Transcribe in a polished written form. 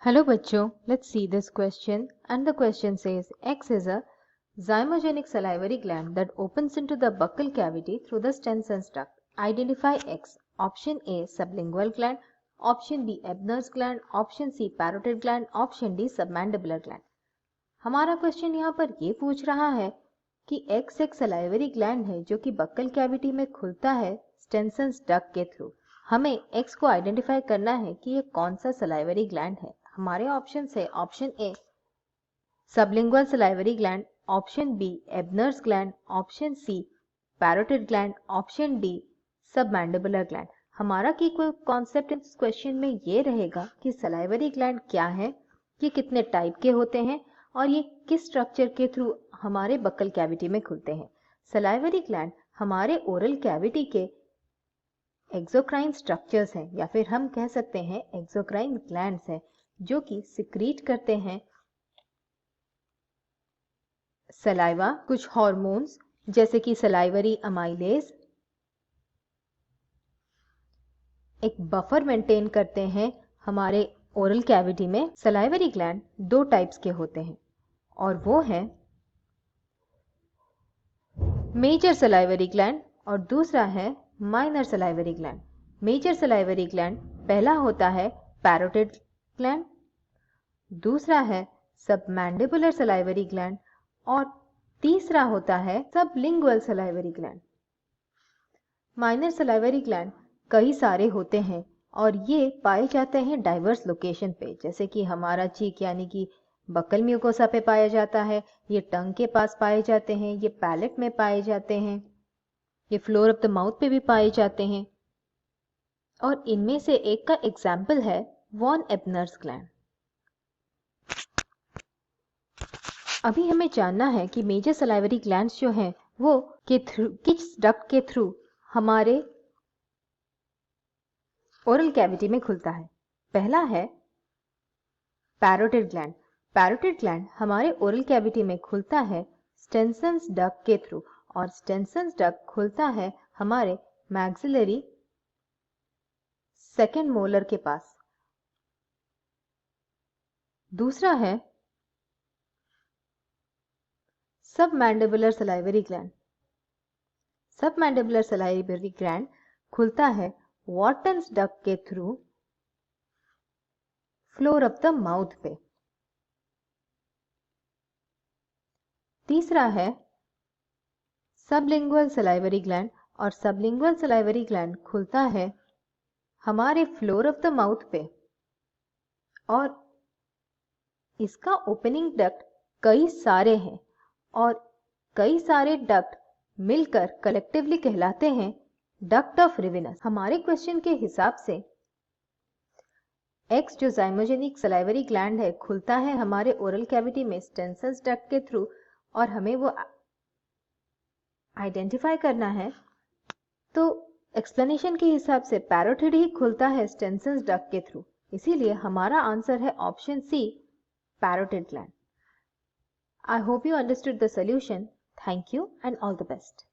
Hello बच्चों, let's see this question, and the question says X is a zymogenic salivary gland that opens into the buccal cavity through the Stensen's duct. Identify X. Option A sublingual gland, option B Ebner's gland, option C parotid gland, option D submandibular gland. हमारा question यहाँ पर ये पूछ रहा है कि X एक salivary gland है जो कि बक्कल कैविटी में खुलता है स्टेंसन्स डक्ट के थ्रू। हमें X को आइडेंटिफाई करना है कि ये कौन सा सलाइवरी ग्लैंड है। हमारे ऑप्शन है option A sublingual salivary gland, option B Ebner's gland, option C parotid gland, option D submandibular gland. हमारा की कोई कॉन्सेप्ट इस क्वेश्चन में ये रहेगा कि सलाइवरी ग्लैंड क्या है, ये कितने टाइप के होते हैं और ये किस स्ट्रक्चर के थ्रू हमारे बक्कल कैविटी में खुलते हैं। सलाइवरी ग्लैंड हमारे ओरल कैविटी के एक्सोक्राइन स्ट्रक्चर्स हैं या फिर हम कह सकते हैं एक्सोक्राइन ग्लैंड्स हैं जो कि सिक्रीट करते हैं सलाइवा, कुछ हार्मोन्स जैसे कि सलाइवरी अमाइलेज, एक बफर मेंटेन करते हैं हमारे ओरल कैविटी में। सलाइवरी ग्लैंड दो टाइप्स के होते हैं और वो है मेजर सलाइवरी ग्लैंड और दूसरा है minor salivary gland. Major salivary gland पहला होता है पैरोटिड ग्लैंड, दूसरा है सबमैंडिबुलर सलाइवरी ग्लैंड और तीसरा होता है sublingual salivary gland. Minor salivary gland कई सारे होते हैं और ये पाए जाते हैं डाइवर्स लोकेशन पे, जैसे कि हमारा चीक यानी कि बक्कल म्यूकोसा पे पाया जाता है, ये टंग के पास पाए जाते हैं, ये पैलेट में पाए जाते हैं, ये फ्लोर ऑफ द माउथ पे भी पाए जाते हैं और इनमें से एक का एग्जाम्पल है वॉन एब्नर्स ग्लैंड। अभी हमें जानना है कि मेजर सलाइवरी ग्लैंड्स जो हैं वो किस डक्ट के थ्रू हमारे ओरल कैविटी में खुलता है। पहला है पैरोटिड ग्लैंड। पैरोटिड ग्लैंड हमारे ओरल कैविटी में खुलता है स्टेंसन्स डक्ट के थ्रू और स्टेंसन्स डक्ट खुलता है हमारे मैक्सिलरी सेकेंड मोलर के पास। दूसरा है submandibular salivary gland. Submandibular salivary gland खुलता है वॉटन्स डक्ट के through floor of the mouth पे। तीसरा है सबलिंगुअल सलाइवरी ग्लैंड और सबलिंगुअल सलाइवरी ग्लैंड खुलता है हमारे फ्लोर ऑफ द माउथ पे और इसका ओपनिंग डक्ट कई सारे हैं और कई सारे डक्ट मिलकर कलेक्टिवली कहलाते हैं डक्ट ऑफ रिविनस। हमारे क्वेश्चन के हिसाब से एक्स जो जाइमोजेनिक सलाइवरी ग्लैंड है खुलता है हमारे ओरल कैविटी में स्टेंसन्स डक्ट के थ्रू और हमें वो आइडेंटिफाई करना है, तो एक्सप्लेनेशन के हिसाब से पैरोटिड ही खुलता है स्टेंसन्स डक्ट के थ्रू, इसीलिए हमारा आंसर है option C parotid gland. I hope you understood the solution. Thank you and all the best.